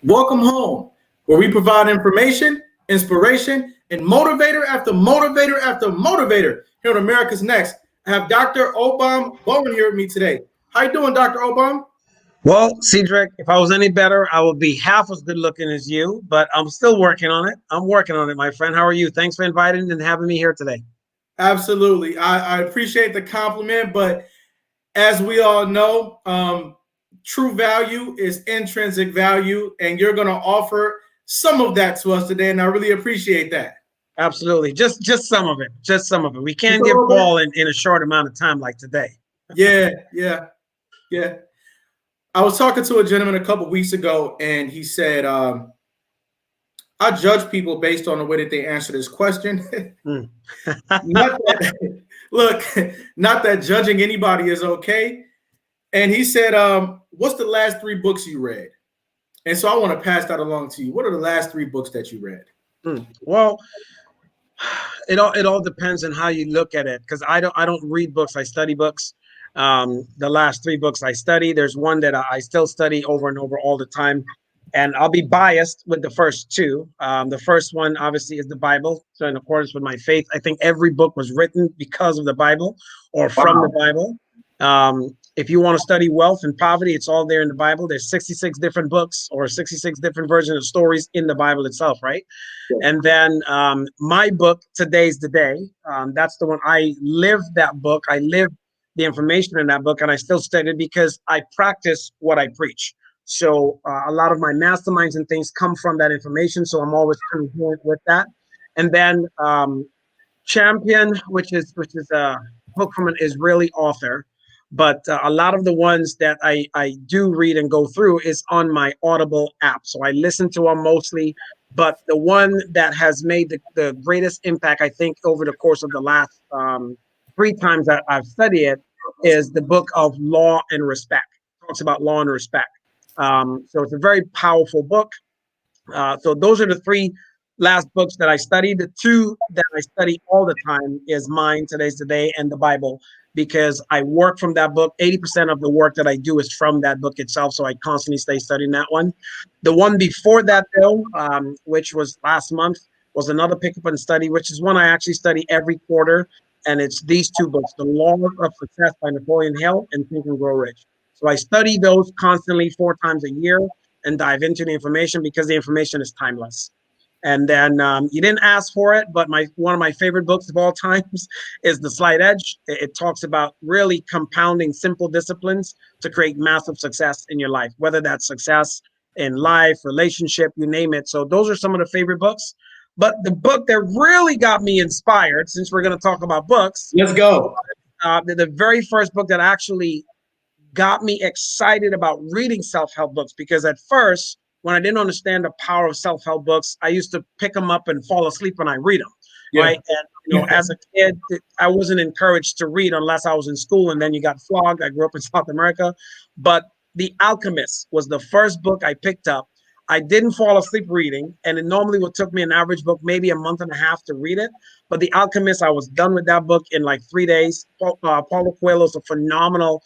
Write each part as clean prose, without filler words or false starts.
Welcome home, where we provide information, inspiration, and motivator after motivator after motivator here on America's Next. I have Dr. Obam Bowen here with me today. How you doing, Dr. Obam? Well, Cedric, if I was any better, I would be half as good looking as you, but I'm still working on it. I'm working on it, my friend. How are you? Thanks for inviting and having me here today. Absolutely. I appreciate the compliment, but as we all know, true value is intrinsic value, and you're going to offer some of that to us today, and I really appreciate that. Absolutely. Just some of it. Just some of it. We Just can't a give little bit. all in a short amount of time like today. Yeah, yeah, yeah. I was talking to a gentleman a couple weeks ago, and he said, "I judge people based on the way that they answer this question." Mm. Not that, look, not that judging anybody is okay. And he said, "What's the last three books you read?" And so I want to pass that along to you. What are the last three books that you read? Well, it all depends on how you look at it because I don't read books. I study books. The last three books I study, there's one that I still study over and over all the time, and I'll be biased with the first two. The first one obviously is the Bible, so in accordance with my faith, I think every book was written because of the Bible or from the Wow. Bible. If you want to study wealth and poverty, it's all there in the Bible. There's 66 different books or 66 different versions of stories in the Bible itself, right? And then my book, Today's the Day, that's the one I live that book. I live the information in that book, and I still study it because I practice what I preach. So a lot of my masterminds and things come from that information. So I'm always congruent with that. And then Champion, which is a book from an Israeli author. But a lot of the ones that I do read and go through is on my Audible app. So I listen to them mostly. But the one that has made the greatest impact, I think, over the course of the last three times that I've studied it is the book of Law and Respect. It talks about law and respect. So it's a very powerful book. So those are the three last books that I studied. The two that I study all the time is mine, Today's the Day, and the Bible, because I work from that book. 80% of the work that I do is from that book itself. So I constantly stay studying that one. The one before that, though, which was last month, was another pick up and study, which is one I actually study every quarter. And it's these two books, The Law of Success by Napoleon Hill and Think and Grow Rich. So I study those constantly 4 times a year and dive into the information because the information is timeless. And then you didn't ask for it, but one of my favorite books of all times is The Slight Edge. It talks about really compounding simple disciplines to create massive success in your life, whether that's success in life, relationship, you name it. So those are some of the favorite books. But the book that really got me inspired, since we're going to talk about books, Let's go. the very first book that actually got me excited about reading self-help books, because at first, when I didn't understand the power of self-help books, I used to pick them up and fall asleep when I read them. Yeah. Right. And, as a kid, I wasn't encouraged to read unless I was in school, and then you got flogged. I grew up in South America. But The Alchemist was the first book I picked up. I didn't fall asleep reading, and it normally would took me an average book, maybe a month and a half to read it. But The Alchemist, I was done with that book in like 3 days. Paulo Coelho is a phenomenal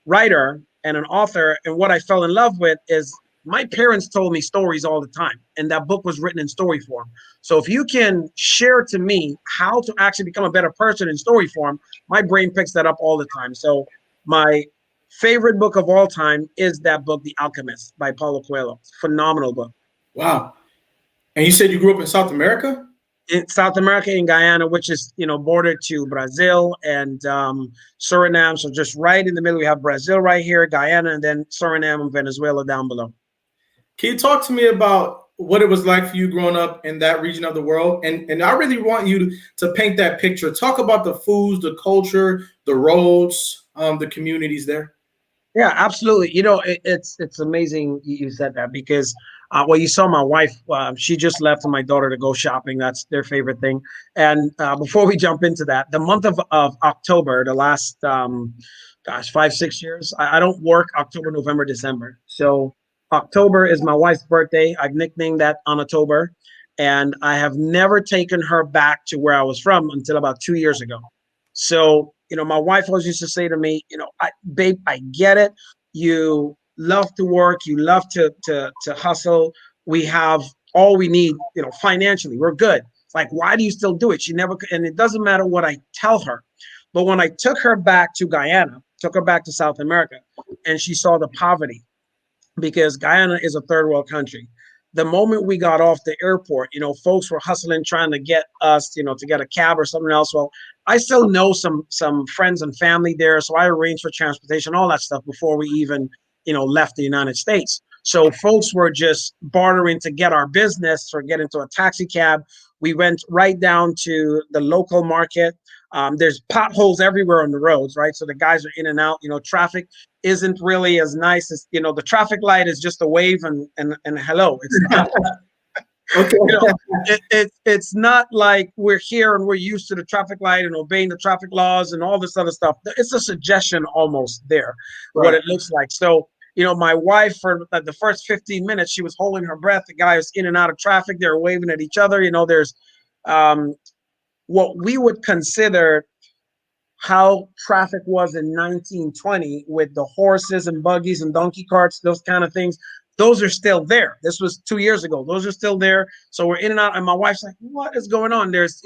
writer and an author. And what I fell in love with is my parents told me stories all the time, and that book was written in story form. So if you can share to me how to actually become a better person in story form, my brain picks that up all the time. So my favorite book of all time is that book, The Alchemist by Paulo Coelho. Phenomenal book. Wow. And you said you grew up in South America? In South America, in Guyana, which is bordered to Brazil and Suriname. So just right in the middle, we have Brazil right here, Guyana, and then Suriname and Venezuela down below. Can you talk to me about what it was like for you growing up in that region of the world? And I really want you to paint that picture. Talk about the foods, the culture, the roads, the communities there. Yeah, absolutely. It's amazing you said that because well, you saw my wife. She just left with my daughter to go shopping. That's their favorite thing. And before we jump into that, the month of October, the last 5, 6 years, I don't work October, November, December. So October is my wife's birthday. I've nicknamed that on October, and I have never taken her back to where I was from until about 2 years ago. So my wife always used to say to me, babe, I get it. You love to work, you love to hustle. We have all we need, financially. We're good. It's like, why do you still do it? She never, and it doesn't matter what I tell her. But when I took her back to Guyana, took her back to South America, and she saw the poverty, because Guyana is a third world country. The moment we got off the airport, folks were hustling, trying to get us, to get a cab or something else. Well, I still know some friends and family there, so I arranged for transportation, all that stuff before we even, left the United States. So folks were just bartering to get our business or get into a taxi cab. We went right down to the local market. There's potholes everywhere on the roads, right? So the guys are in and out. Traffic isn't really as nice as, the traffic light is just a wave and hello. It's not. Okay. It's not like we're here and we're used to the traffic light and obeying the traffic laws and all this other stuff. It's a suggestion almost there, right, what it looks like. So, my wife, for the first 15 minutes, she was holding her breath. The guy was in and out of traffic. They were waving at each other. There's what we would consider how traffic was in 1920 with the horses and buggies and donkey carts, those kind of things. Those are still there. This was 2 years ago. Those are still there. So we're in and out. And my wife's like, what is going on? There's,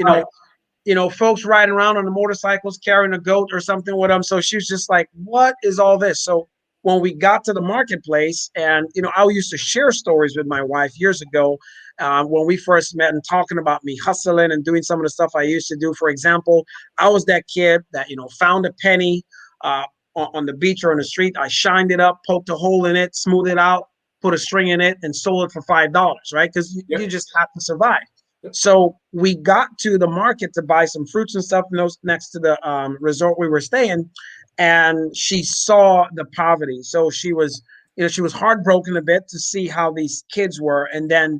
folks riding around on the motorcycles carrying a goat or something with them. So she was just like, what is all this? So when we got to the marketplace, and, I used to share stories with my wife years ago, when we first met, and talking about me hustling and doing some of the stuff I used to do. For example, I was that kid that, found a penny on the beach or on the street. I shined it up, poked a hole in it, smoothed it out, put a string in it, and sold it for $5, right? Because you just have to survive. So we got to the market to buy some fruits and stuff next to the resort we were staying, and she saw the poverty. So she was, she was heartbroken a bit to see how these kids were. And then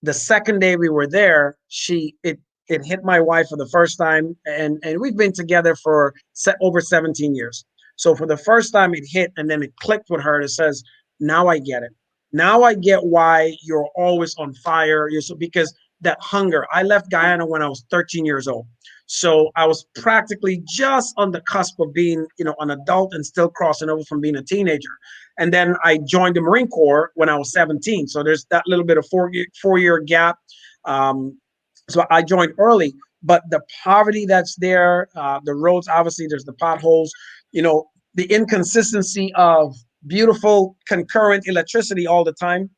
the second day we were there, it hit my wife for the first time, and we've been together for over 17 years. So for the first time it hit, and then it clicked with her. It says, now I get it. Now I get why you're always on fire. Because that hunger. I left Guyana when I was 13 years old. So I was practically just on the cusp of being, an adult and still crossing over from being a teenager. And then I joined the Marine Corps when I was 17. So there's that little bit of four-year gap. So I joined early, but the poverty that's there, the roads, obviously there's the potholes, the inconsistency of beautiful concurrent electricity all the time.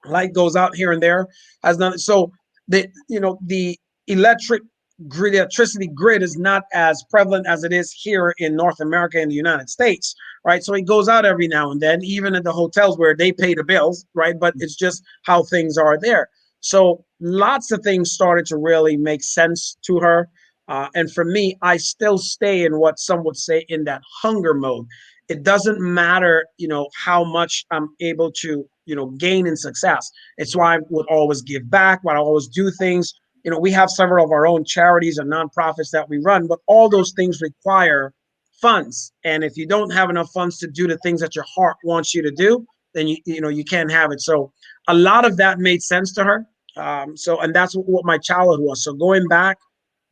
Light goes out here and there, has nothing. So the electricity grid is not as prevalent as it is here in North America and the United States, right? So it goes out every now and then, even at the hotels where they pay the bills, right? But it's just how things are there. So lots of things started to really make sense to her. And for me, I still stay in what some would say in that hunger mode. It doesn't matter, how much I'm able to, gain in success. It's why I would always give back, why I always do things. We have several of our own charities and nonprofits that we run, but all those things require funds. And if you don't have enough funds to do the things that your heart wants you to do, then you can't have it. So a lot of that made sense to her. And that's what my childhood was. So going back,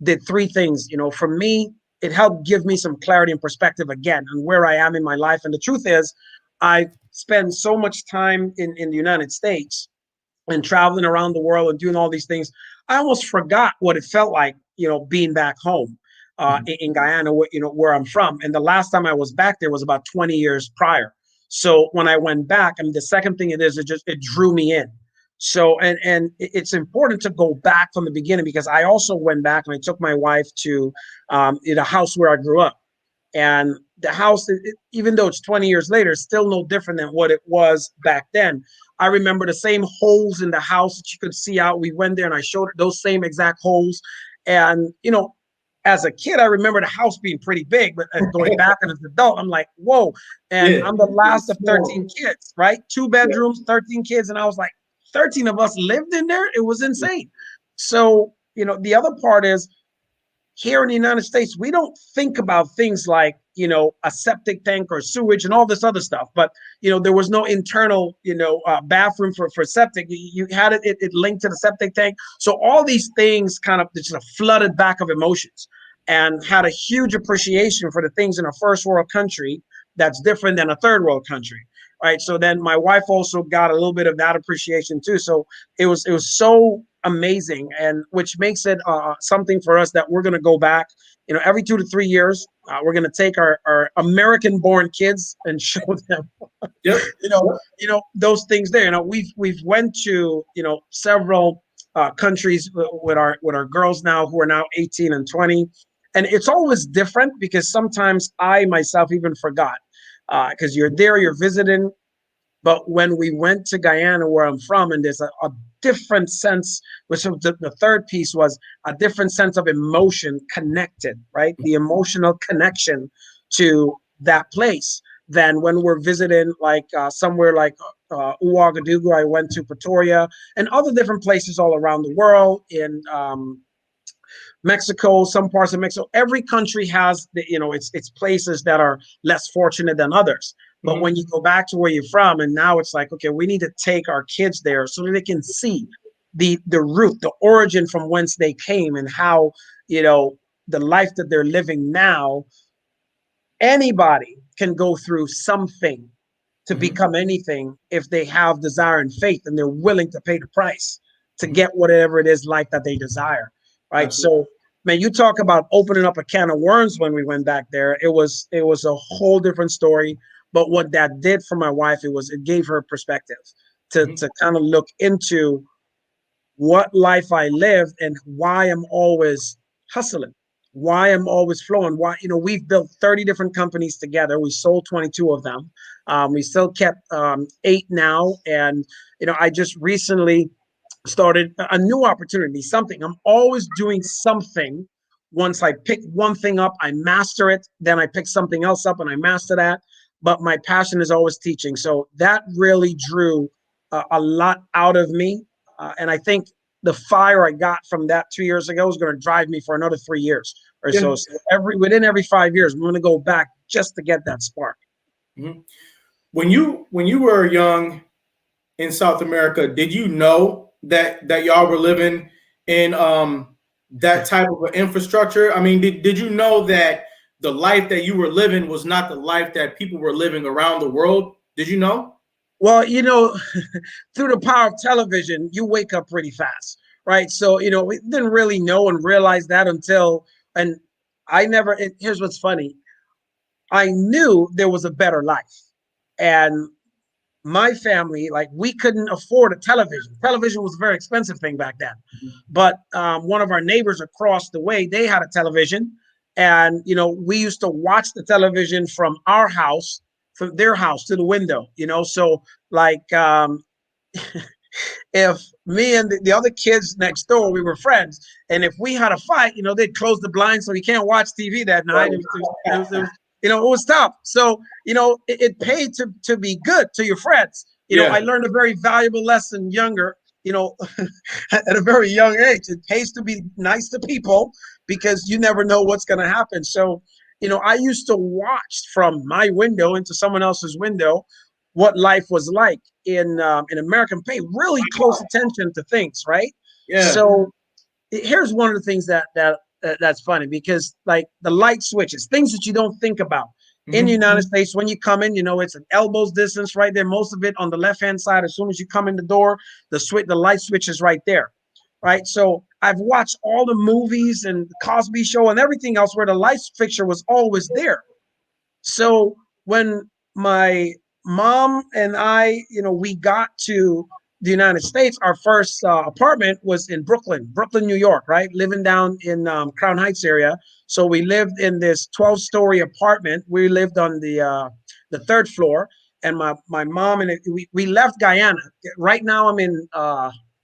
did three things. For me, it helped give me some clarity and perspective again on where I am in my life. And the truth is, I spend so much time in the United States and traveling around the world and doing all these things. I almost forgot what it felt like, being back home in Guyana, where I'm from. And the last time I was back there was about 20 years prior. So when I went back, the second thing it drew me in. So, and it's important to go back from the beginning, because I also went back and I took my wife to the house where I grew up. And the house, even though it's 20 years later, is still no different than what it was back then. I remember the same holes in the house that you could see out. We went there and I showed her those same exact holes. And, as a kid, I remember the house being pretty big, but going back as an adult, I'm like, whoa. And I'm the last of 13 kids, right? 2 bedrooms, 13 kids. And I was like, 13 of us lived in there. It was insane. So, the other part is, here in the United States, we don't think about things like, a septic tank or sewage and all this other stuff. But, there was no internal, bathroom for septic. You had it linked to the septic tank. So all these things kind of just a flooded back of emotions, and had a huge appreciation for the things in a first world country that's different than a third world country. right? So then my wife also got a little bit of that appreciation too. So it was so amazing, and which makes it something for us that we're going to go back, every 2 to 3 years. We're going to take our American born kids and show them, Yep. those things there. We've went to, several countries with our girls now, who are now 18 and 20. And it's always different, because sometimes I myself even forgot, because you're there, you're visiting. But when we went to Guyana, where I'm from, and there's a different sense, which the third piece was a different sense of emotion connected, right? The emotional connection to that place than when we're visiting, like somewhere like Ouagadougou. I went to Pretoria and other different places all around the world, in Mexico, some parts of Mexico. Every country has its places that are less fortunate than others. But when you go back to where you're from, and now it's like, okay, we need to take our kids there so that they can see the root, the origin from whence they came, and how, the life that they're living now. Anybody can go through something to become anything, if they have desire and faith, and they're willing to pay the price to get whatever it is life that they desire, right? Absolutely. So, man, you talk about opening up a can of worms. When we went back there, it was a whole different story. But what that did for my wife, it gave her perspective to kind of look into what life I lived, and why I'm always hustling, why I'm always flowing. Why, we've built 30 different companies together. We sold 22 of them. We still kept 8 now. And, I just recently started a new opportunity, something. I'm always doing something. Once I pick one thing up, I master it. Then I pick something else up and I master that. But my passion is always teaching. So that really drew a lot out of me. And I think the fire I got from that 2 years ago is going to drive me for another 3 years or Yeah. so. So within every 5 years, I'm going to go back just to get that spark. Mhm. When you were young in South America, did you know that y'all were living in that type of an infrastructure? I mean, did you know that the life that you were living was not the life that people were living around the world? Did you know? Well, through the power of television, you wake up pretty fast, right? So, we didn't really know and realize that until, and here's what's funny. I knew there was a better life. And my family, like, we couldn't afford a television. Television was a very expensive thing back then. But one of our neighbors across the way, they had a television. And, we used to watch the television from our house, from their house to the window, So, like, if me and the other kids next door, we were friends, and if we had a fight, they'd close the blinds so you can't watch TV that night. It was tough. So, it paid to be good to your friends. Yeah. I learned a very valuable lesson younger, at a very young age. It pays to be nice to people, because you never know what's going to happen. So, I used to watch from my window into someone else's window what life was like in American pay, really close attention to things, right? Yeah. So here's one of the things that's funny, because, like, the light switches, things that you don't think about in the United States. When you come in, it's an elbow's distance right there. Most of it on the left hand side. As soon as you come in the door, the light switch is right there, right? So I've watched all the movies and the Cosby Show and everything else where the light fixture was always there. So when my mom and I, we got to the United States, our first apartment was in Brooklyn, New York, right? Living down in Crown Heights area. So we lived in this 12-story apartment. We lived on the third floor, and my mom and we left Guyana. Right now I'm in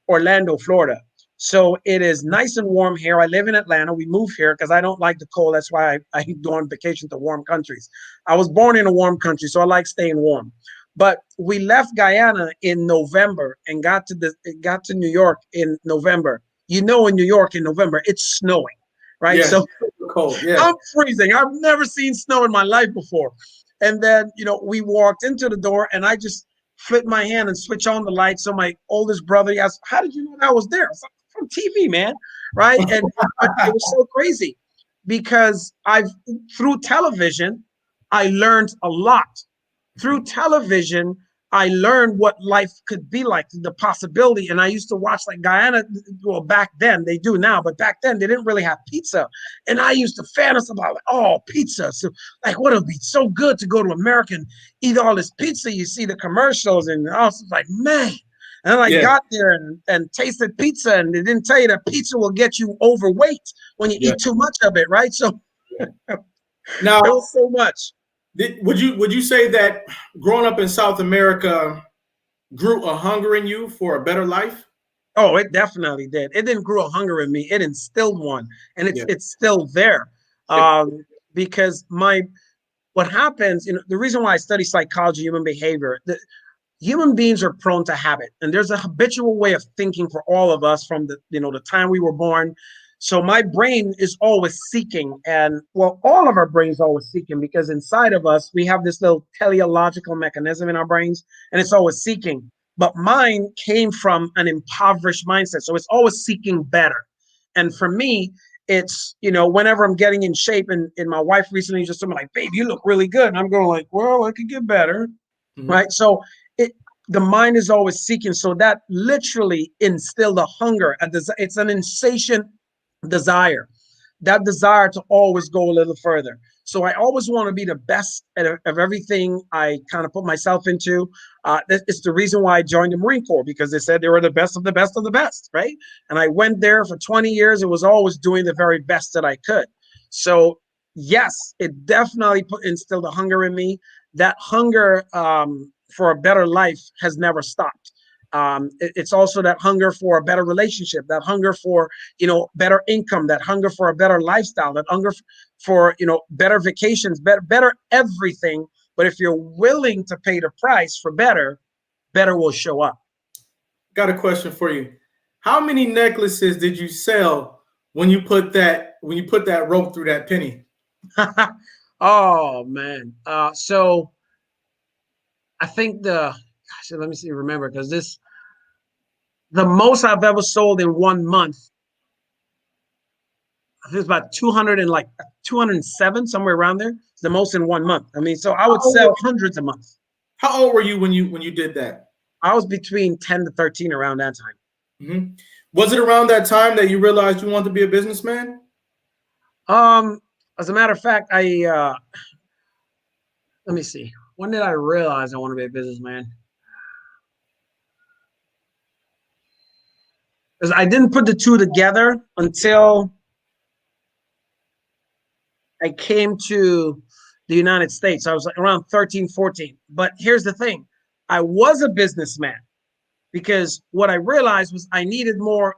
Orlando, Florida. So it is nice and warm here. I live in Atlanta. We moved here because I don't like the cold. That's why I go on vacation to warm countries. I was born in a warm country, so I like staying warm. But we left Guyana in November and got to New York in November. In New York in November, it's snowing, right? Yeah. So Cold. Yeah. I'm freezing. I've never seen snow in my life before. And then, we walked into the door, and I just flipped my hand and switch on the light. So my oldest brother, he asked, "How did you know that was there?" I was like, "From TV, man." Right. But it was so crazy, because through television, I learned a lot Through television, I learned what life could be like, the possibility. And I used to watch like Guyana. Well, back then they do now, but back then they didn't really have pizza. And I used to fantasize about like, oh, pizza. So like, what would be so good to go to America and eat all this pizza. You see the commercials, and I was like, man. And I Yeah, got there and tasted pizza, and they didn't tell you that pizza will get you overweight when you yeah. eat too much of it, right? So it Now, was so much. would you say that growing up in South America grew a hunger in you for a better life? Oh, it definitely did. It didn't grow a hunger in me. It instilled one, and it's Yeah. it's still there. Yeah. Because what happens, the reason why I study psychology, human behavior, human beings are prone to habit, and there's a habitual way of thinking for all of us from the time we were born. So my brain is always seeking, and well, all of our brains are always seeking, because inside of us we have this little teleological mechanism in our brains, and it's always seeking. But mine came from an impoverished mindset, so it's always seeking better. And for me, it's whenever I'm getting in shape, and my wife recently just told me like, babe, you look really good, and I'm going like, well, I could get better. Mhm. Right? So it the mind is always seeking. So that literally instilled a hunger. It's an insatiate desire. That desire to always go a little further. So I always want to be the best of everything I kind of put myself into. It's the reason why I joined the Marine Corps, because they said they were the best of the best of the best, right? And I went there for 20 years. It was always doing the very best that I could. So yes, it definitely instilled a hunger in me. That hunger for a better life has never stopped. It's also that hunger for a better relationship, that hunger for better income, that hunger for a better lifestyle, that hunger for better vacations, better everything. But if you're willing to pay the price for better, better will show up. Got a question for you. How many necklaces did you sell when you put that rope through that penny? Oh man. So I think let me see, remember, because the most I've ever sold in 1 month, I think it's about 200 and like 207, somewhere around there. It's the most in 1 month. I mean, so I How would old, sell hundreds a month. how old were you when you did that? I was between 10 to 13 around that time. Hmm. Was it around that time that you realized you wanted to be a businessman? Um, as a matter of fact, let me see. When did I realize I want to be a businessman? Because I didn't put the two together until I came to the United States. I was like around 13, 14. But here's the thing. I was a businessman, because what I realized was I needed more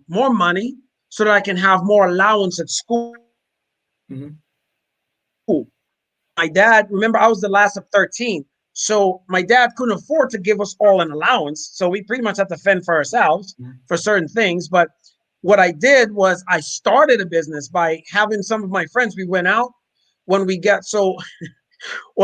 money so that I can have more allowance at school. Hmm. My dad, remember, I was the last of 13. So my dad couldn't afford to give us all an allowance. So we pretty much had to fend for ourselves for certain things. But what I did was I started a business by having some of my friends. We went out when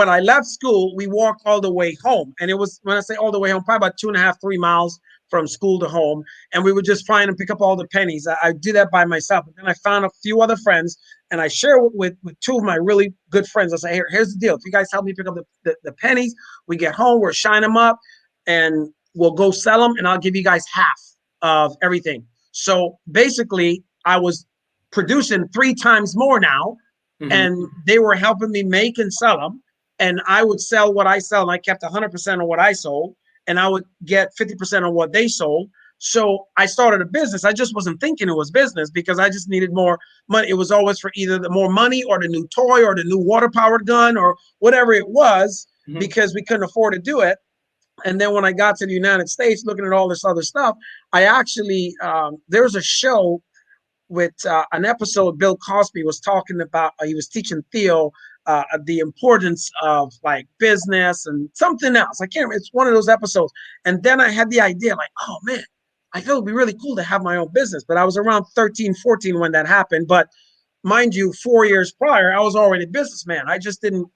I left school, we walked all the way home. And it was, when I say all the way home, probably about 2.5, 3 miles from school to home. And we would just find and pick up all the pennies. I did that by myself. And then I found a few other friends, and I share with two of my really good friends. I say, here's the deal. If you guys help me pick up the pennies, we get home, we'll shine them up, and we'll go sell them. And I'll give you guys half of everything. So basically, I was producing 3 times more now, Hmm. and they were helping me make and sell them. And I would sell what I sell, and I kept 100% of what I sold, and I would get 50% of what they sold. So I started a business. I just wasn't thinking it was business, because I just needed more money. It was always for either the more money or the new toy or the new water powered gun or whatever it was, Hmm. because we couldn't afford to do it. And then when I got to the United States, looking at all this other stuff, I actually, there's a show with an episode. Bill Cosby was talking about, he was teaching Theo the importance of like business and something else. I can't remember. It's one of those episodes. And then I had the idea like, oh man, I thought it'd be really cool to have my own business. But I was around 13, 14 when that happened. But mind you, 4 years prior, I was already a businessman. I just didn't,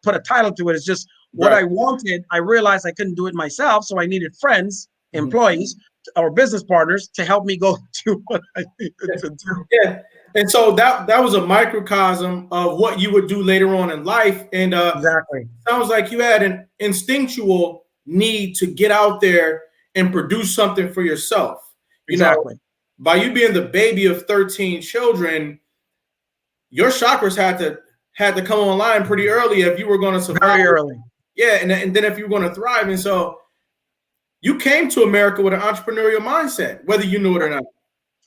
put a title to it. It's just what Right. I wanted. I realized I couldn't do it myself. So I needed friends, Hmm. employees, or business partners to help me go do what I needed to do. Yeah. And so that was a microcosm of what you would do later on in life. And Exactly. sounds like you had an instinctual need to get out there and produce something for yourself. You know, Exactly. by you being the baby of 13 children, your chakras had to come online pretty early if you were going to survive. Very early. Yeah, and then if you were going to thrive. And so you came to America with an entrepreneurial mindset, whether you knew it or not.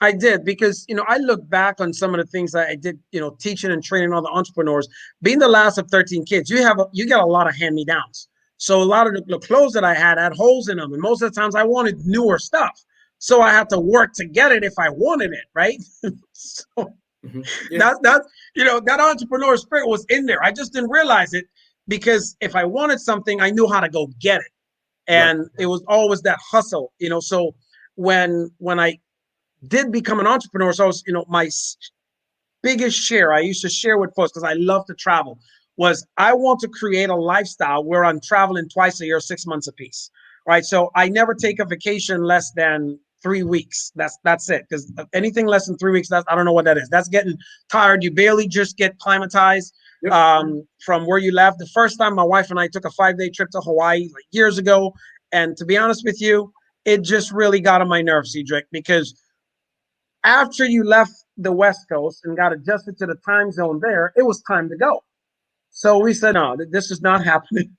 I did, because I look back on some of the things that I did, teaching and training all the entrepreneurs. Being the last of 13 kids, you get a lot of hand-me-downs. So a lot of the clothes that I had holes in them, and most of the times I wanted newer stuff. So I had to work to get it if I wanted it, right? So Yeah. that entrepreneur spirit was in there. I just didn't realize it, because if I wanted something, I knew how to go get it. Right. And it was always that hustle, so when I did become an entrepreneur, so I was, my biggest share I used to share with folks, because I love to travel, was I want to create a lifestyle where I'm traveling twice a year, 6 months apiece, right? So I never take a vacation less than 3 weeks. That's it. Because anything less than 3 weeks, I don't know what that is. That's getting tired. You barely just get climatized. Yep. From where you left. The first time my wife and I took a 5-day trip to Hawaii, like years ago, and to be honest with you, it just really got on my nerves, Cedric, because after you left the West Coast and got adjusted to the time zone there, it was time to go. So we said, no, this is not happening.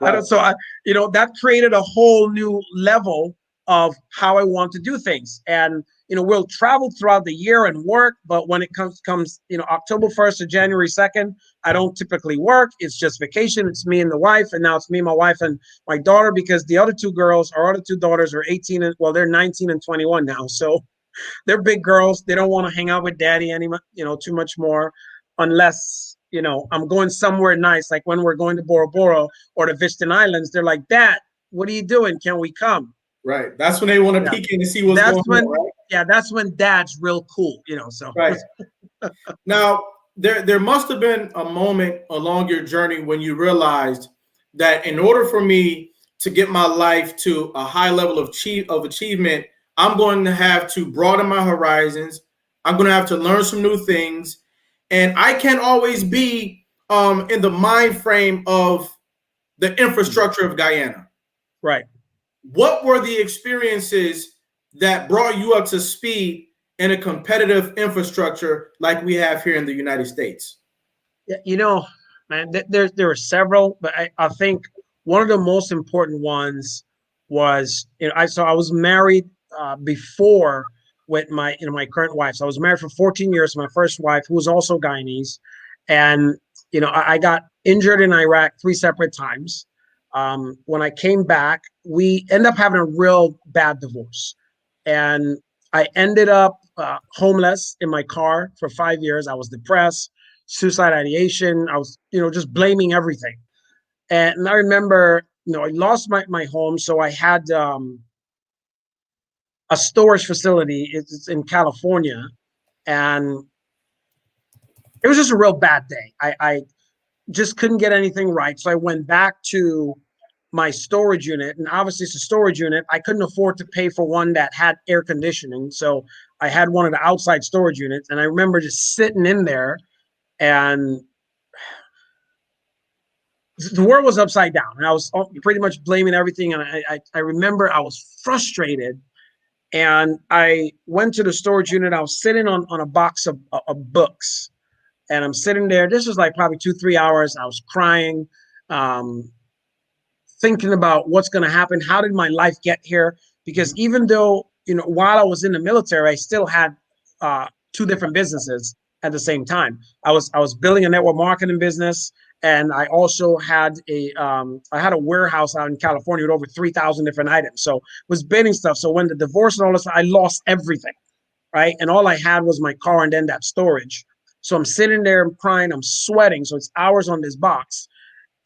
Right. That created a whole new level of how I want to do things. And, we'll travel throughout the year and work, but when it comes, October 1st to January 2nd, I don't typically work. It's just vacation. It's me and the wife. And now it's me, my wife, and my daughter, because the other two girls, our other two daughters are 18 and, well, they're 19 and 21 now. So they're big girls. They don't want to hang out with daddy anymore, too much more, unless, I'm going somewhere nice, like when we're going to Bora Bora or the Vistton Islands. They're like, Dad, what are you doing? Can we come? Right. That's when they want to peek in to see what's going on, right? Yeah, that's when Dad's real cool, so. Right. Now, there must have been a moment along your journey when you realized that in order for me to get my life to a high level of achievement, I'm going to have to broaden my horizons. I'm going to have to learn some new things. And I can't always be in the mind frame of the infrastructure of Guyana. Right. What were the experiences that brought you up to speed in a competitive infrastructure like we have here in the United States? Yeah, man, there were several, but I think one of the most important ones was, I was married before with my current wife. So I was married for 14 years to my first wife, who was also Guyanese. And, I got injured in Iraq 3 separate times. When I came back, we ended up having a real bad divorce. And I ended up homeless in my car for 5 years. I was depressed, suicide ideation. I was, just blaming everything. And I remember, I lost my home. So I had a storage facility. It's in California. And it was just a real bad day. I just couldn't get anything right. So I went back to my storage unit, and obviously it's a storage unit. I couldn't afford to pay for one that had air conditioning. So I had one of the outside storage units, and I remember just sitting in there, and the world was upside down, and I was pretty much blaming everything. And I remember I was frustrated, and I went to the storage unit. I was sitting on a box of books, and I'm sitting there. This was like probably 2-3 hours. I was crying, thinking about what's going to happen. How did my life get here? Because even though, while I was in the military, I still had 2 different businesses at the same time. I was building a network marketing business, and I also had a warehouse out in California with over 3,000 different items. So was bidding stuff. So when the divorce and all this, I lost everything, right? And all I had was my car and then that storage. So I'm sitting there, I'm crying, I'm sweating. So it's hours on this box,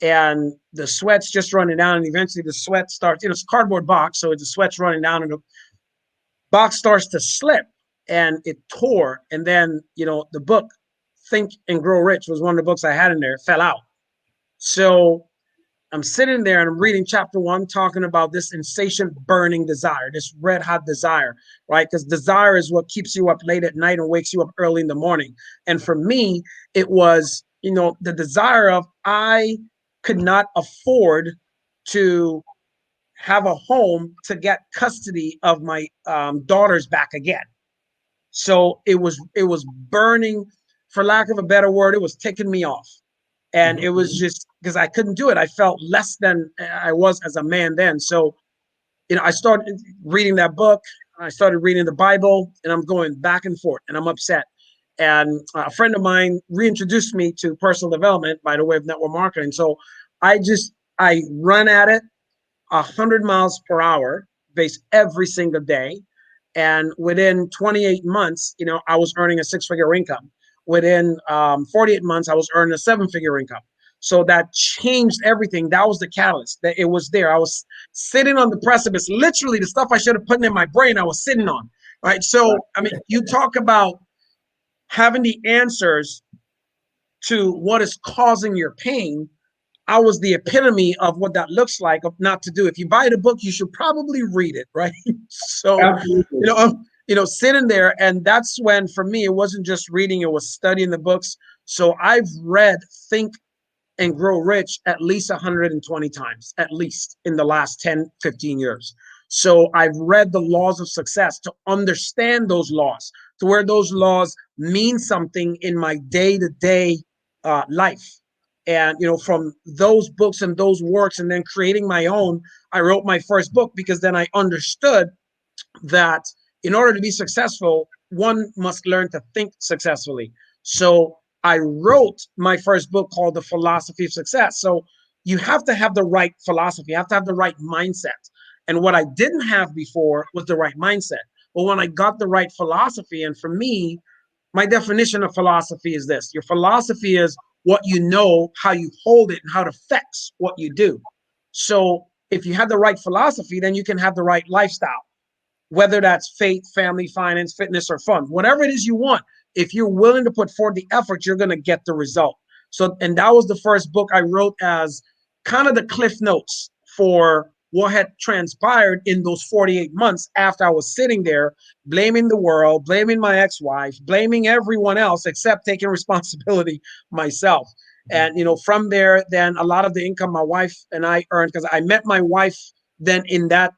and the sweat's just running down. And eventually the sweat starts, it's a cardboard box. So the sweat's running down, and the box starts to slip, and it tore. And then, the book Think and Grow Rich was one of the books I had in there. It fell out. So I'm sitting there and I'm reading chapter 1, talking about this insatiate burning desire, this red hot desire, right? Because desire is what keeps you up late at night and wakes you up early in the morning. And for me, it was, the desire of, I could not afford to have a home to get custody of my daughters back again. So it was burning, for lack of a better word, it was ticking me off. And it was just because I couldn't do it. I felt less than I was as a man then. So, I started reading that book. I started reading the Bible, and I'm going back and forth, and I'm upset. And a friend of mine reintroduced me to personal development by the way of network marketing. So I run at it 100 miles per hour base every single day. And within 28 months, I was earning a 6-figure income. Within 48 months, I was earning a 7-figure income. So that changed everything. That was the catalyst. That it was there. I was sitting on the precipice. Literally, the stuff I should have put in my brain, I was sitting on. Right. So, I mean, you talk about having the answers to what is causing your pain. I was the epitome of what that looks like, of not to do. If you buy the book, you should probably read it, right? So, sitting there, and that's when, for me, it wasn't just reading, it was studying the books. So I've read Think and Grow Rich at least 120 times, at least in the last 10, 15 years. So I've read the laws of success to understand those laws, to where those laws mean something in my day-to-day life. And, from those books and those works, and then creating my own, I wrote my first book, because then I understood that in order to be successful, one must learn to think successfully. So I wrote my first book called The Philosophy of Success. So you have to have the right philosophy. You have to have the right mindset. And what I didn't have before was the right mindset. But when I got the right philosophy, and for me, my definition of philosophy is this: your philosophy is what you know, how you hold it, and how it affects what you do. So if you have the right philosophy, then you can have the right lifestyle, whether that's faith, family, finance, fitness, or fun, whatever it is you want. If you're willing to put forth the effort, you're going to get the result. So, and that was the first book I wrote as kind of the cliff notes for what had transpired in those 48 months after I was sitting there blaming the world, blaming my ex-wife, blaming everyone else except taking responsibility myself. And, from there, then a lot of the income my wife and I earned, because I met my wife then in that,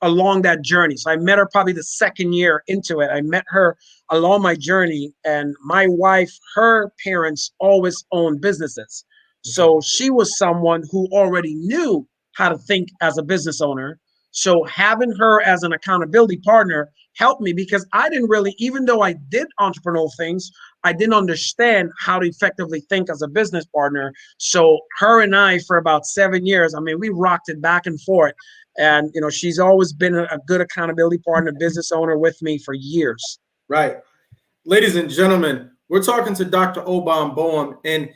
along that journey. So I met her probably the second year into it. I met her along my journey, and my wife, her parents always owned businesses. So she was someone who already knew how to think as a business owner. So having her as an accountability partner helped me, because I didn't really, even though I did entrepreneurial things, I didn't understand how to effectively think as a business partner. So her and I, for about 7 years, I mean, we rocked it back and forth. And, she's always been a good accountability partner, business owner with me for years. Right. Ladies and gentlemen, we're talking to Dr. Obam Boehm, and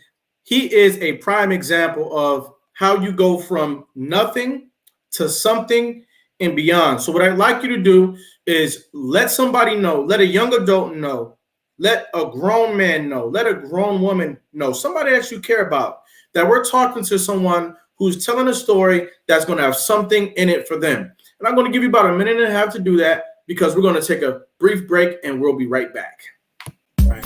he is a prime example of how you go from nothing to something and beyond. So what I'd like you to do is let somebody know, let a young adult know, let a grown man know, let a grown woman know, somebody that you care about, that we're talking to someone who's telling a story that's going to have something in it for them. And I'm going to give you about a minute and a half to do that, because we're going to take a brief break and we'll be right back. Right.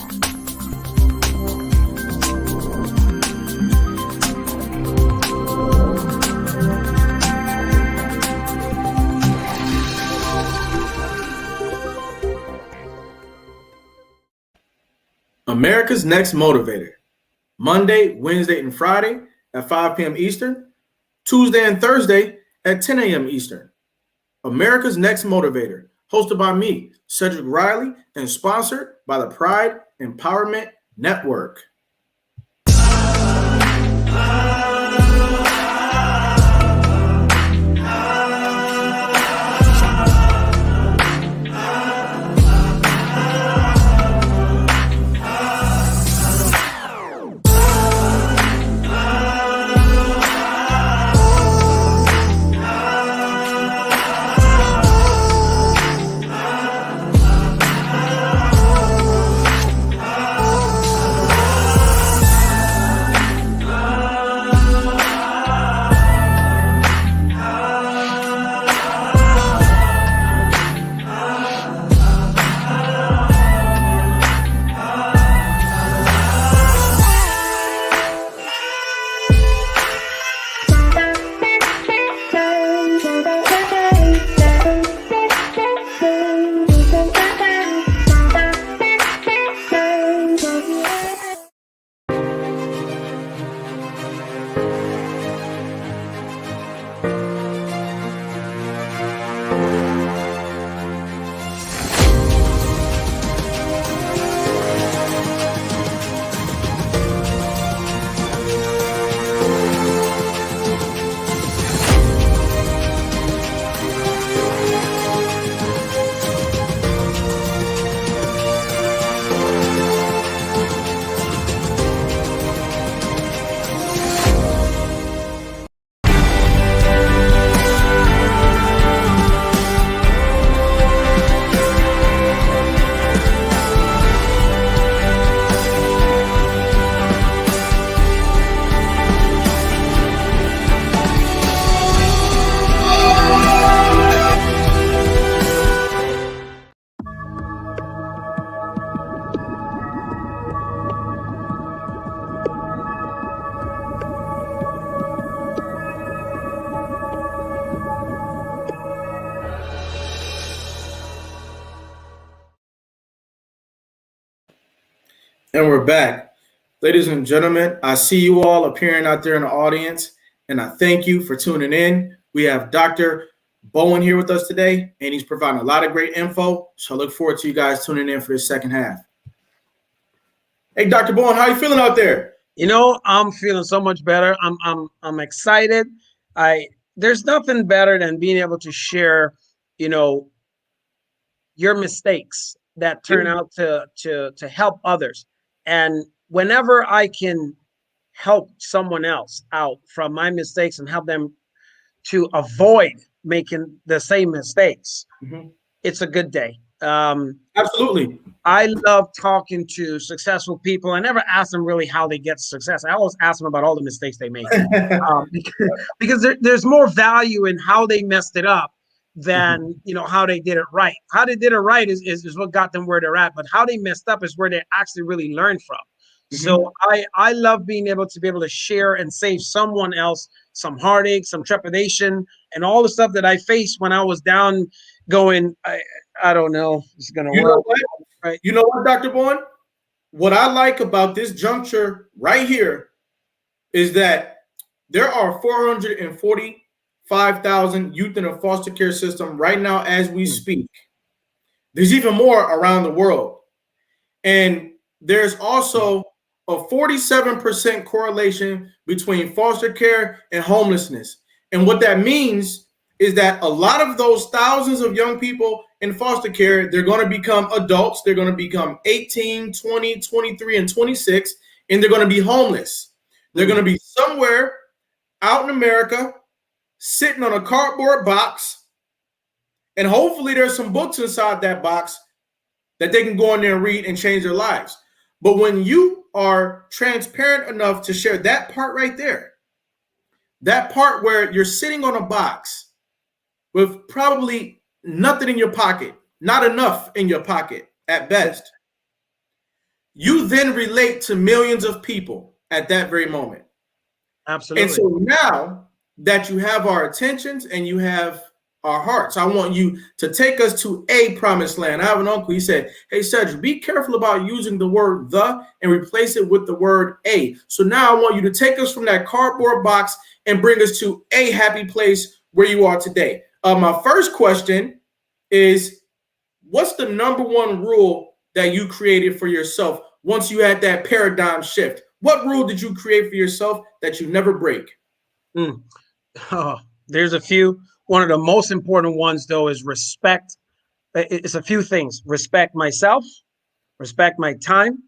America's Next Motivator. Monday, Wednesday, and Friday at 5 p.m. Eastern. Tuesday and Thursday at 10 a.m. Eastern. America's Next Motivator, hosted by me, Cedric Riley, and sponsored by the Pride Empowerment Network. And we're back. Ladies and gentlemen, I see you all appearing out there in the audience, and I thank you for tuning in. We have Dr. Bowen here with us today, and he's providing a lot of great info. So I look forward to you guys tuning in for this second half. Hey, Dr. Bowen, how you feeling out there? You know, I'm feeling so much better. I'm excited. There's nothing better than being able to share, you know, your mistakes that turn out to help others. And whenever I can help someone else out from my mistakes and help them to avoid making the same mistakes, it's a good day. Absolutely. I love talking to successful people. I never ask them really how they get success. I always ask them about all the mistakes they make, because there's more value in how they messed it up than how they did it right. How they did it right is what got them where they're at, but how they messed up is where they actually really learned from. So I love being able to share and save someone else some heartache, some trepidation, and all the stuff that I faced when I was down going, I don't know, it's going to work. Right. You know what, Dr. Bowen? What I like about this juncture right here is that there are 445,000 youth in a foster care system right now as we speak. There's even more around the world. And there's also a 47% correlation between foster care and homelessness. And what that means is that a lot of those thousands of young people in foster care, they're going to become adults. They're going to become 18, 20, 23, and 26, and they're going to be homeless. They're going to be somewhere out in America, sitting on a cardboard box, and hopefully there's some books inside that box that they can go in there and read and change their lives. But when you are transparent enough to share that part right there, that part where you're sitting on a box with probably nothing in your pocket, not enough in your pocket at best, you then relate to millions of people at that very moment. Absolutely. And so now that you have our attentions and you have our hearts, I want you to take us to a promised land. I have an uncle, he said, hey, Cedric, be careful about using the word the and replace it with the word a. So now I want you to take us from that cardboard box and bring us to a happy place where you are today. My first question is, what's the number one rule that you created for yourself once you had that paradigm shift? What rule did you create for yourself that you never break? Oh, there's a few. One of the most important ones, though, is respect. It's a few things. Respect myself, respect my time,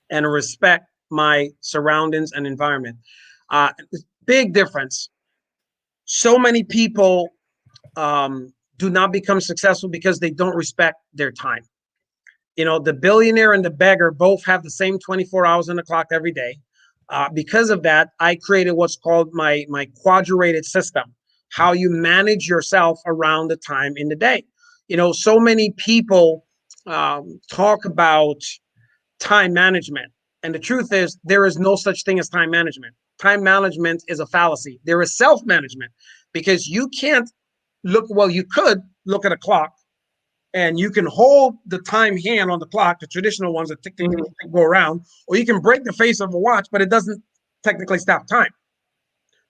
and respect my surroundings and environment. Big difference. So many people do not become successful because they don't respect their time. The billionaire and the beggar both have the same 24 hours on the clock every day. Because of that, I created what's called my quadrated system, how you manage yourself around the time in the day. So many people talk about time management. And the truth is, there is no such thing as time management. Time management is a fallacy. There is self-management, because you can't you could look at a clock and you can hold the time hand on the clock, the traditional ones that technically go around, or you can break the face of a watch, but it doesn't technically stop time.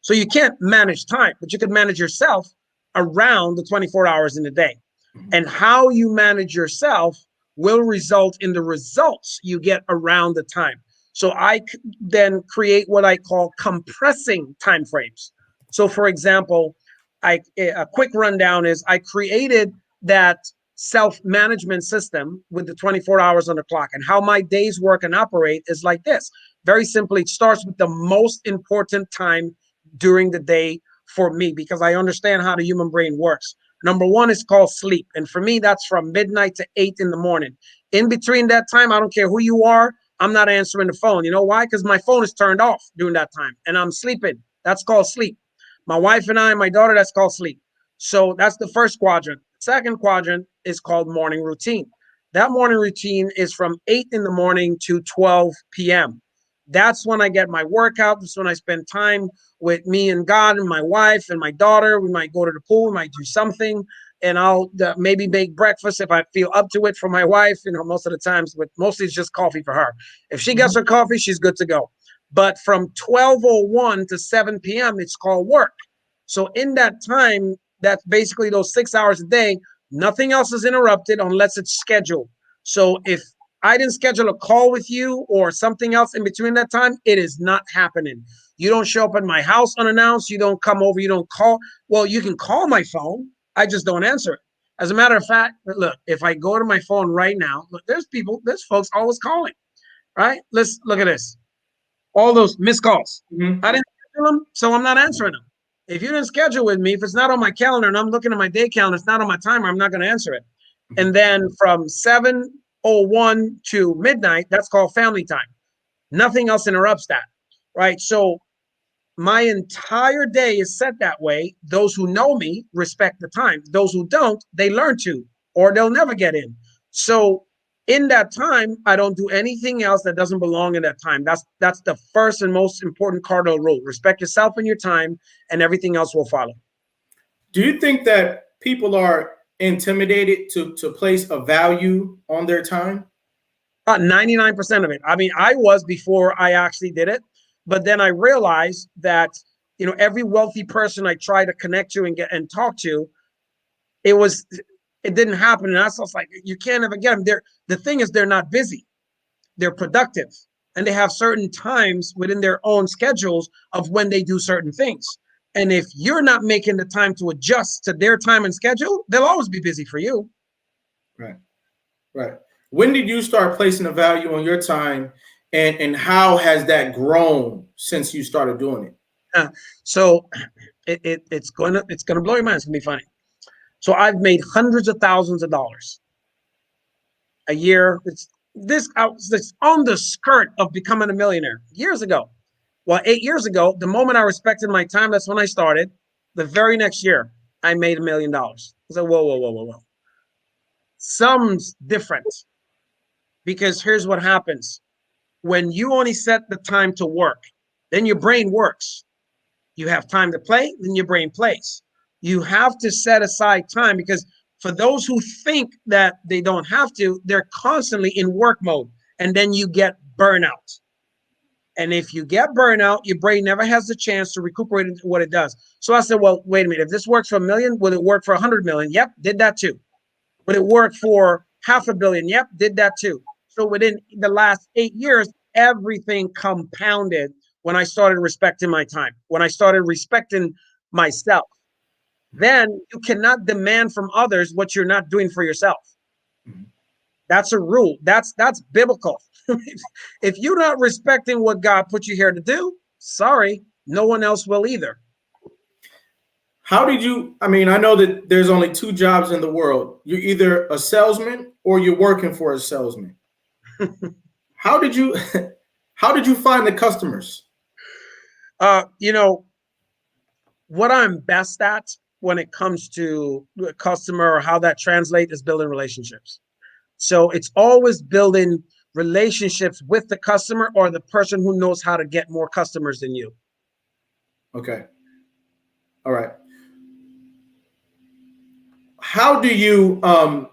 So you can't manage time, but you can manage yourself around the 24 hours in the day. And how you manage yourself will result in the results you get around the time. So I then create what I call compressing time frames. So for example, a quick rundown is I created that self-management system with the 24 hours on the clock, and how my days work and operate is like this. Very simply, it starts with the most important time during the day for me, because I understand how the human brain works. Number one is called sleep. And for me, that's from midnight to 8 in the morning. In between that time, I don't care who you are, I'm not answering the phone. You know why? Because my phone is turned off during that time and I'm sleeping. That's called sleep. My wife and I, my daughter, that's called sleep. So that's the first quadrant. Second quadrant is called morning routine. That morning routine is from 8 in the morning to 12 p.m. That's when I get my workout. That's when I spend time with me and God and my wife and my daughter. We might go to the pool. We might do something. and I'll maybe make breakfast if I feel up to it for my wife. Most of the times, but mostly it's just coffee for her. If she gets her coffee, she's good to go. But from 12:01 to 7 p.m., it's called work. So in that time, that's basically those 6 hours a day. Nothing else is interrupted unless it's scheduled. So if I didn't schedule a call with you or something else in between that time, it is not happening. You don't show up at my house unannounced. You don't come over. You don't call. Well, you can call my phone. I just don't answer it. As a matter of fact, look, if I go to my phone right now, look, there's folks always calling, right? Let's look at this. All those missed calls. I didn't schedule them, so I'm not answering them. If you didn't schedule with me, if it's not on my calendar and I'm looking at my day calendar, it's not on my timer, I'm not going to answer it. And then from 7:01 to midnight, that's called family time. Nothing else interrupts that, right? So my entire day is set that way. Those who know me respect the time. Those who don't, they learn to, or they'll never get in. So in that time, I don't do anything else that doesn't belong in that time. That's the first and most important cardinal rule. Respect yourself and your time, and everything else will follow. Do you think that people are intimidated to place a value on their time? 99% of it. I mean, I was before I actually did it, but then I realized that every wealthy person I try to connect to and get and talk to, it didn't happen. And I was like, you can't ever get them. The thing is, they're not busy. They're productive. And they have certain times within their own schedules of when they do certain things. And if you're not making the time to adjust to their time and schedule, they'll always be busy for you. Right. Right. When did you start placing a value on your time, and how has that grown since you started doing it? So it's gonna blow your mind. It's gonna be funny. So I've made hundreds of thousands of dollars a year. It's on the skirt of becoming a millionaire years ago. Well, 8 years ago, the moment I respected my time, that's when I started. The very next year, I made $1 million. I said, whoa. Some's different, because here's what happens. When you only set the time to work, then your brain works. You have time to play, then your brain plays. You have to set aside time, because for those who think that they don't have to, they're constantly in work mode, and then you get burnout. And if you get burnout, your brain never has the chance to recuperate into what it does. So I said, well, wait a minute. If this works for 1 million, will it work for 100 million? Yep, did that too. Would it work for 500 million? Yep, did that too. So within the last 8 years, everything compounded when I started respecting my time, when I started respecting myself. Then you cannot demand from others what you're not doing for yourself. That's a rule. That's biblical. If you're not respecting what God put you here to do, sorry, no one else will either. How did you, I know that there's only 2 jobs in the world. You're either a salesman or you're working for a salesman. How did you find the customers? What I'm best at when it comes to a customer, or how that translates, is building relationships. So it's always building relationships with the customer, or the person who knows how to get more customers than you. Okay. All right. How do you I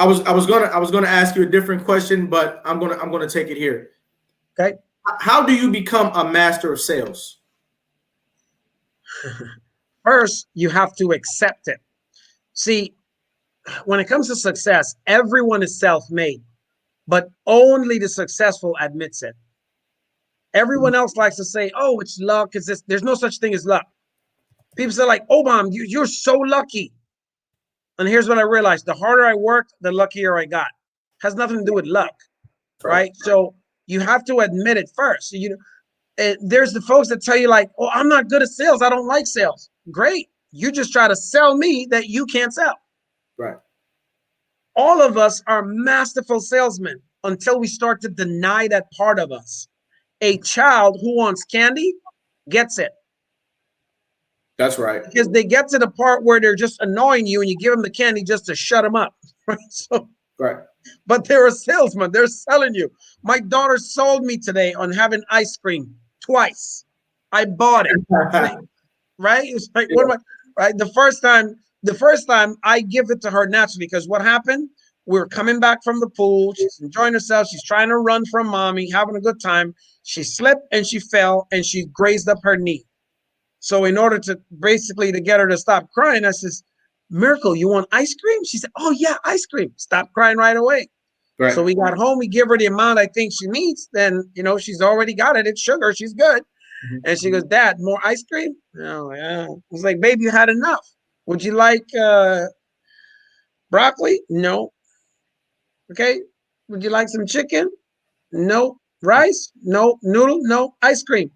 was gonna ask you a different question, but I'm gonna take it here. Okay. How do you become a master of sales? First, you have to accept it. See, when it comes to success, everyone is self-made, but only the successful admits it. Everyone else likes to say, oh, it's luck. There's no such thing as luck. People say, like, oh, Mom, you're so lucky. And here's what I realized. The harder I worked, the luckier I got. Has nothing to do with luck, right? So you have to admit it first. So, there's the folks that tell you, like, oh, I'm not good at sales. I don't like sales. Great. You just try to sell me that you can't sell. Right. All of us are masterful salesmen until we start to deny that part of us. A child who wants candy gets it. That's right. Because they get to the part where they're just annoying you and you give them the candy just to shut them up. Right. So, right. But they're a salesman. They're selling you. My daughter sold me today on having ice cream twice. I bought it. Right. It's like, right? The first time the first time I give it to her naturally, because what happened? We're coming back from the pool. She's enjoying herself. She's trying to run from mommy, having a good time. She slipped and she fell and she grazed up her knee. So in order to basically to get her to stop crying, I says, Miracle, you want ice cream? She said, oh yeah, ice cream. Stop crying right away. Right. So we got home, we give her the amount I think she needs. Then, you know, she's already got it. It's sugar. She's good. Mm-hmm. And she goes, Dad, more ice cream? Oh, yeah. I was like, baby, you had enough. Would you like broccoli? No. Okay. Would you like some chicken? No. Rice? No. Noodle? No. Ice cream.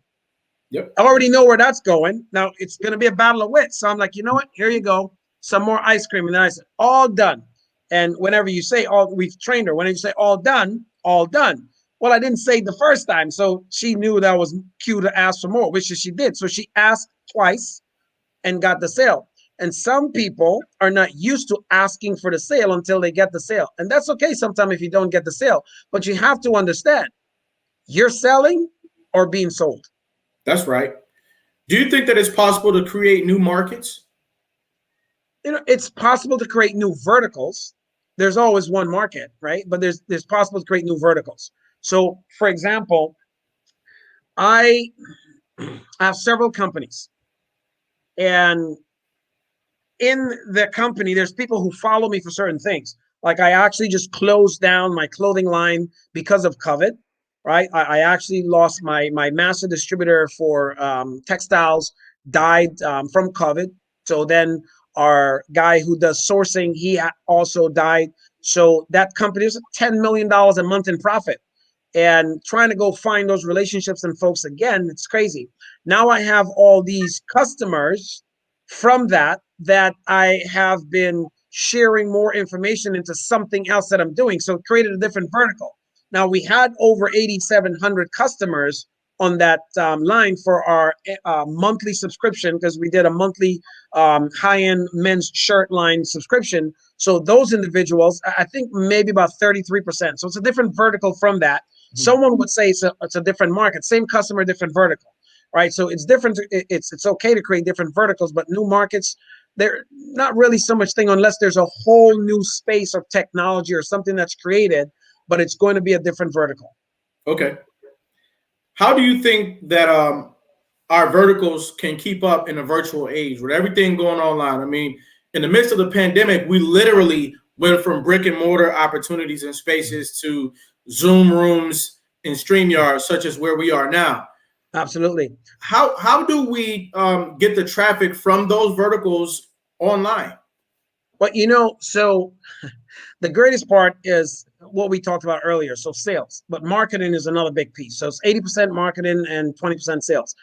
Yep. I already know where that's going. Now it's going to be a battle of wits. So I'm like, you know what? Here you go. Some more ice cream. And then I said, all done. And whenever you say all, we've trained her. Whenever you say all done, all done. Well, I didn't say the first time. So she knew that was cue to ask for more, which she did. So she asked twice and got the sale. And some people are not used to asking for the sale until they get the sale. And that's okay sometimes if you don't get the sale. But you have to understand, you're selling or being sold. That's right. Do you think that it's possible to create new markets? You know, it's possible to create new verticals. There's always one market, right? But there's possible to create new verticals. So, for example, I have several companies, and in the company, there's people who follow me for certain things. Like I actually just closed down my clothing line because of COVID, right? I actually lost my master distributor for textiles, died from COVID. So then our guy who does sourcing, he also died. So that company is $10 million a month in profit. And trying to go find those relationships and folks again, it's crazy. Now I have all these customers from that I have been sharing more information into something else that I'm doing. So it created a different vertical. Now we had over 8,700 customers on that line for our monthly subscription, because we did a monthly high-end men's shirt line subscription. So those individuals, I think maybe about 33%. So it's a different vertical from that. Someone would say it's a different market, same customer, different vertical, right? So it's different. It's okay to create different verticals, but new markets, they're not really so much thing unless there's a whole new space of technology or something that's created, but it's going to be a different vertical. Okay. How do you think that our verticals can keep up in a virtual age with everything going online? I mean, in the midst of the pandemic, we literally went from brick and mortar opportunities and spaces to Zoom rooms and StreamYard, such as where we are now. Absolutely. How do we get the traffic from those verticals online? Well, you know, so the greatest part is what we talked about earlier. So sales, but marketing is another big piece. So it's 80% marketing and 20% sales.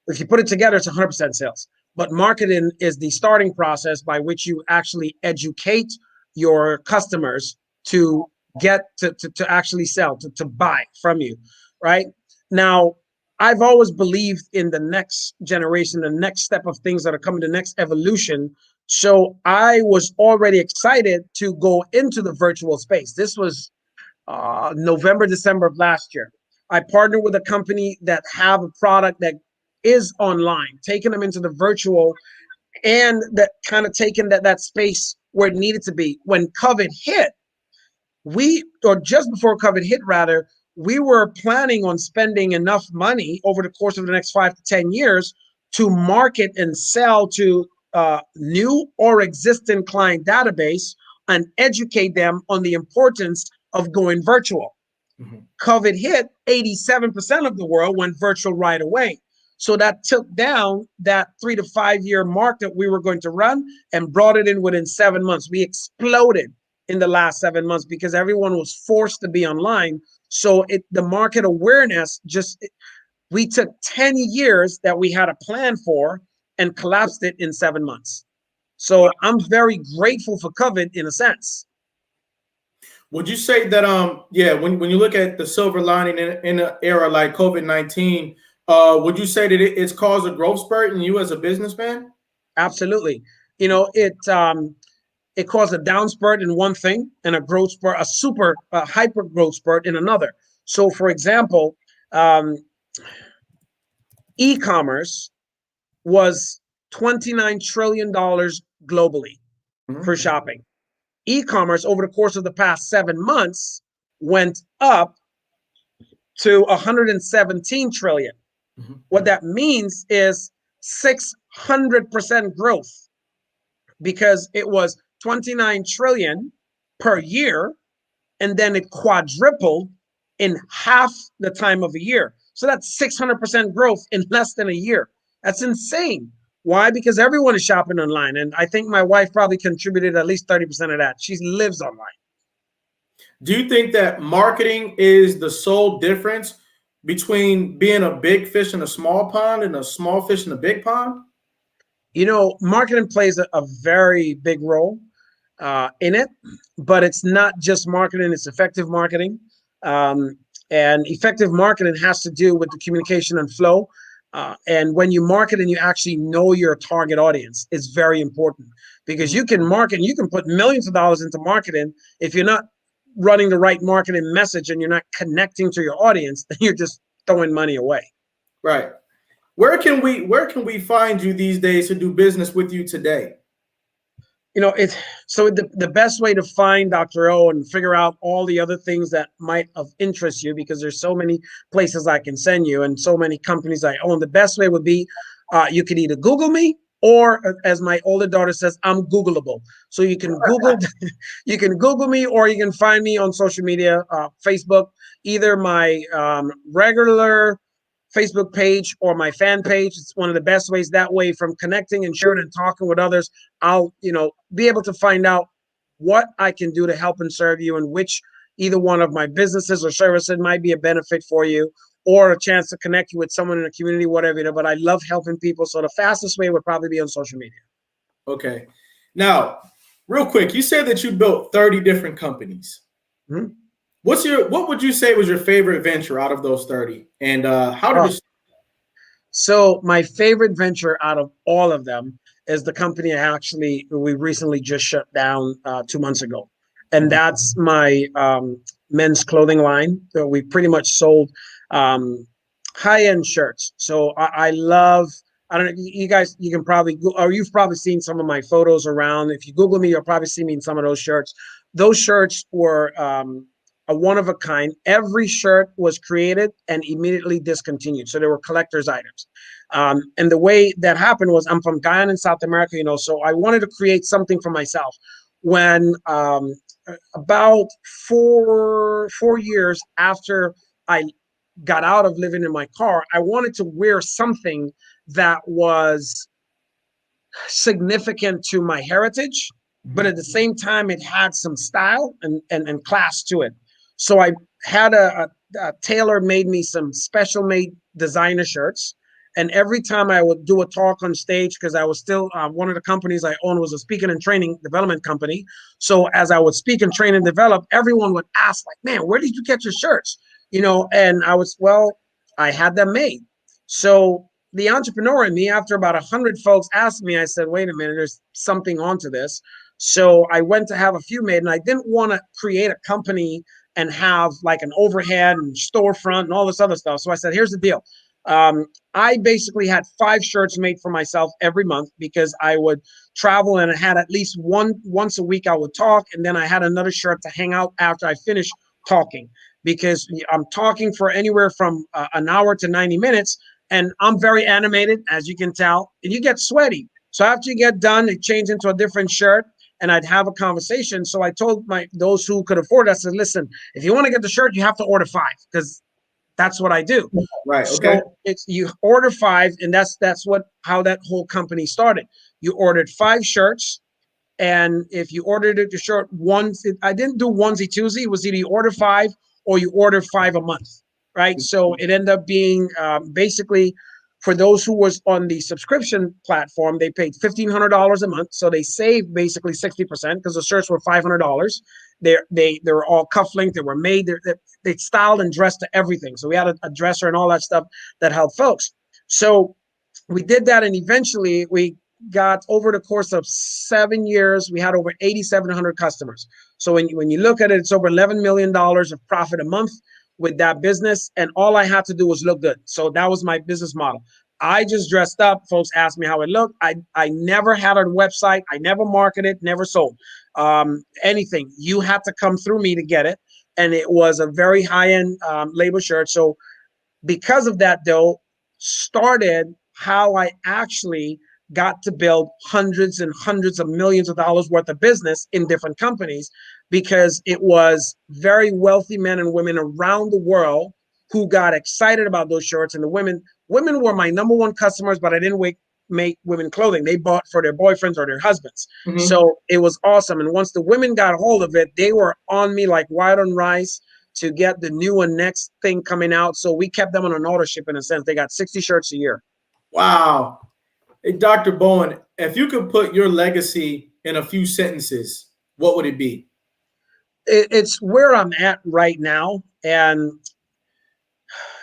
If you put it together, it's 100% sales. But marketing is the starting process by which you actually educate your customers to get to actually sell, to buy from you, right? Now, I've always believed in the next generation, the next step of things that are coming, the next evolution. So I was already excited to go into the virtual space. This was November, December of last year. I partnered with a company that have a product that is online, taking them into the virtual, and that kind of taking that space where it needed to be. When COVID hit, or just before COVID hit rather, we were planning on spending enough money over the course of the next 5 to 10 years to market and sell to new or existing client database and educate them on the importance of going virtual. Mm-hmm. COVID hit, 87% of the world went virtual right away. So that took down that 3 to 5 year mark that we were going to run and brought it in within 7 months. We exploded in the last 7 months because everyone was forced to be online. So the market awareness we took 10 years that we had a plan for and collapsed it in 7 months. So I'm very grateful for COVID in a sense. Would you say that when you look at the silver lining in an era like COVID-19, would you say that it's caused a growth spurt in you as a businessman? Absolutely. You know, it caused a down spurt in one thing and a growth spurt, a hyper growth spurt in another. So for example, e-commerce was $29 trillion globally for Mhm. shopping. E-commerce over the course of the past 7 months went up to 117 trillion. Mhm. What that means is 600% growth, because it was 29 trillion per year, and then it quadrupled in half the time of a year. So that's 600% growth in less than a year. That's insane. Why? Because everyone is shopping online. And I think my wife probably contributed at least 30% of that. She lives online. Do you think that marketing is the sole difference between being a big fish in a small pond and a small fish in a big pond? You know, marketing plays a very big role in it, but it's not just marketing, it's effective marketing. Um, and effective marketing has to do with the communication and flow. And when you market and you actually know your target audience, it's very important, because you can market, you can put millions of dollars into marketing. If you're not running the right marketing message and you're not connecting to your audience, then you're just throwing money away. Right. Where can we find you these days to do business with you today? You know, it's so the best way to find Dr. O and figure out all the other things that might of interest you, because there's so many places I can send you and so many companies I own. The best way would be you could either Google me, or as my older daughter says, I'm Googleable. So you can Google you can Google me, or you can find me on social media, Facebook, either my regular Facebook page or my fan page. It's one of the best ways. That way, from connecting and sharing and talking with others, I'll, be able to find out what I can do to help and serve you, and which either one of my businesses or services might be a benefit for you, or a chance to connect you with someone in the community, whatever. But I love helping people. So the fastest way would probably be on social media. Okay. Now, real quick, you said that you built 30 different companies. Mhm. What would you say was your favorite venture out of those 30? And how did Oh, it? so my favorite venture out of all of them is the company we recently just shut down 2 months ago, and that's my men's clothing line. So we pretty much sold um, high end shirts. So I love. I don't know. You guys, you can probably, or you've probably seen some of my photos around. If you Google me, you'll probably see me in some of those shirts. Those shirts were a one of a kind. Every shirt was created and immediately discontinued. So they were collector's items. And the way that happened was, I'm from Guyana in South America, so I wanted to create something for myself. When about four years after I got out of living in my car, I wanted to wear something that was significant to my heritage, but at the same time, it had some style and class to it. So I had a tailor made me some special made designer shirts. And every time I would do a talk on stage, because I was still one of the companies I owned was a speaking and training development company. So as I would speak and train and develop, everyone would ask, like, man, where did you get your shirts? And I had them made. So the entrepreneur in me, after about 100 folks asked me, I said, wait a minute, there's something onto this. So I went to have a few made, and I didn't want to create a company and have like an overhead and storefront and all this other stuff. So I said, here's the deal. I basically had 5 shirts made for myself every month, because I would travel, and I had at least once a week I would talk, and then I had another shirt to hang out after I finished talking, because I'm talking for anywhere from an hour to 90 minutes. And I'm very animated, as you can tell, and you get sweaty. So after you get done, it changed into a different shirt, and I'd have a conversation. So I told those who could afford it, I said, listen, if you want to get the shirt, you have to order 5, because that's what I do. Right. Okay. So it's, you order 5, and that's how that whole company started. You ordered 5 shirts, and if you ordered your shirt once, I didn't do onesie twosie. It was either you order 5 or you order 5 a month, right? So it ended up being basically, for those who was on the subscription platform, they paid $1,500 a month. So they saved basically 60%, because the shirts were $500. They were all cuff length. They were made. They styled and dressed to everything. So we had a dresser and all that stuff that helped folks. So we did that, and eventually we got, over the course of 7 years, we had over 8,700 customers. So when you look at it, it's over $11 million of profit a month with that business. And all I had to do was look good. So that was my business model. I just dressed up. Folks asked me how it looked. I never had a website. I never marketed, never sold anything. You had to come through me to get it. And it was a very high-end label shirt. So because of that, though, started how I actually got to build hundreds and hundreds of millions of dollars worth of business in different companies, because it was very wealthy men and women around the world who got excited about those shirts. And the women were my number one customers, but I didn't make women clothing. They bought for their boyfriends or their husbands. Mm-hmm. So it was awesome. And once the women got a hold of it, they were on me like white on rice to get the new and next thing coming out. So we kept them on an auto ship in a sense. They got 60 shirts a year. Wow. Hey, Dr. Bowen, if you could put your legacy in a few sentences, what would it be? It's where I'm at right now. And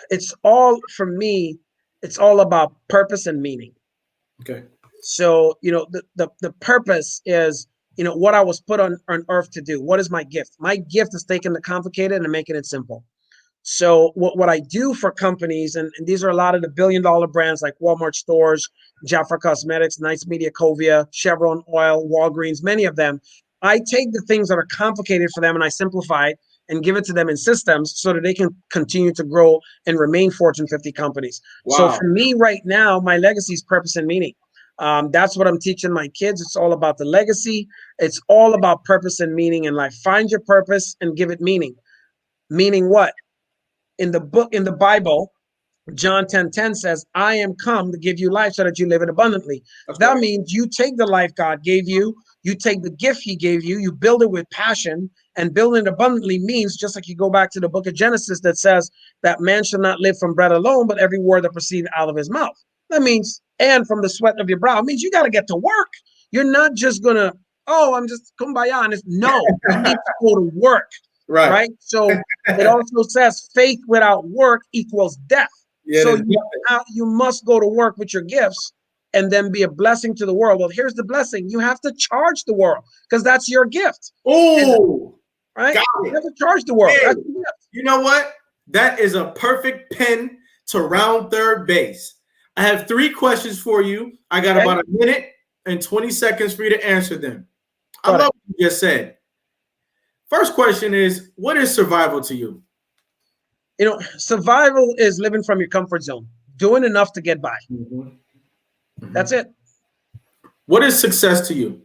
it's all, for me, it's all about purpose and meaning. Okay. So, the purpose is, what I was put on earth to do. What is my gift? My gift is taking the complicated and making it simple. So what I do for companies, and these are a lot of the billion-dollar brands like Walmart stores, Jafra Cosmetics, Nice Media, Covia, Chevron Oil, Walgreens, many of them. I take the things that are complicated for them and I simplify it and give it to them in systems so that they can continue to grow and remain Fortune 50 companies. Wow. So for me right now, my legacy is purpose and meaning. That's what I'm teaching my kids. It's all about the legacy. It's all about purpose and meaning in life. Find your purpose and give it meaning. Meaning what? In the Bible, John 10:10 says, I am come to give you life so that you live it abundantly. That means you take the life God gave you, you take the gift he gave you, you build it with passion, and building it abundantly means, just like you go back to the book of Genesis that says that man shall not live from bread alone, but every word that proceeds out of his mouth. That means, and from the sweat of your brow. It means you got to get to work. You're not just going to, I'm just kumbaya. And no, you need to go to work. Right. So it also says faith without work equals death. Yeah, so you must go to work with your gifts and then be a blessing to the world. Well, here's the blessing. You have to charge the world because that's your gift. Oh, right. You have to charge the world. Hey, you know what? That is a perfect pin to round third base. I have 3 questions for you. I got about a minute and 20 seconds for you to answer them. I love what you just said. First question is, what is survival to you? Survival is living from your comfort zone, doing enough to get by. Mm-hmm. Mm-hmm. That's it. What is success to you?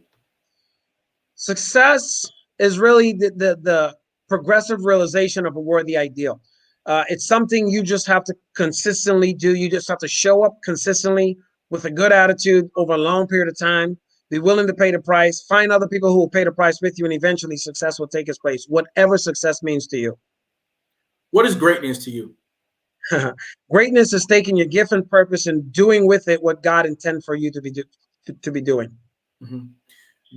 Success is really the progressive realization of a worthy ideal. It's something you just have to consistently do. You just have to show up consistently with a good attitude over a long period of time. Be willing to pay the price, find other people who will pay the price with you, and eventually success will take its place, whatever success means to you. What is greatness to you? Greatness is taking your gift and purpose and doing with it what God intended for you to be doing. Mm-hmm.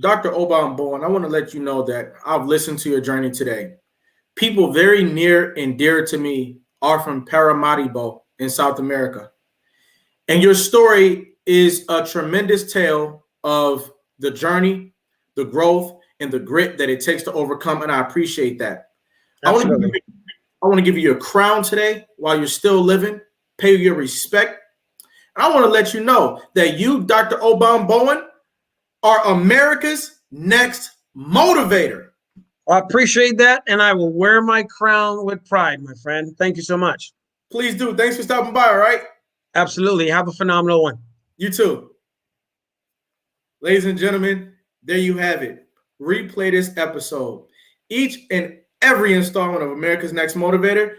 Dr. Obam Bowen, I want to let you know that I've listened to your journey today. People very near and dear to me are from Paramaribo in South America. And your story is a tremendous tale of the journey, the growth, and the grit that it takes to overcome, and I appreciate that. I want to give you a crown today while you're still living, pay you your respect. And I want to let you know that you, Dr. Obam Bowen, are America's next motivator. I appreciate that, and I will wear my crown with pride, my friend. Thank you so much. Please do. Thanks for stopping by, all right? Absolutely. Have a phenomenal one. You too. Ladies and gentlemen, there you have it. Replay this episode. Each and every installment of America's Next Motivator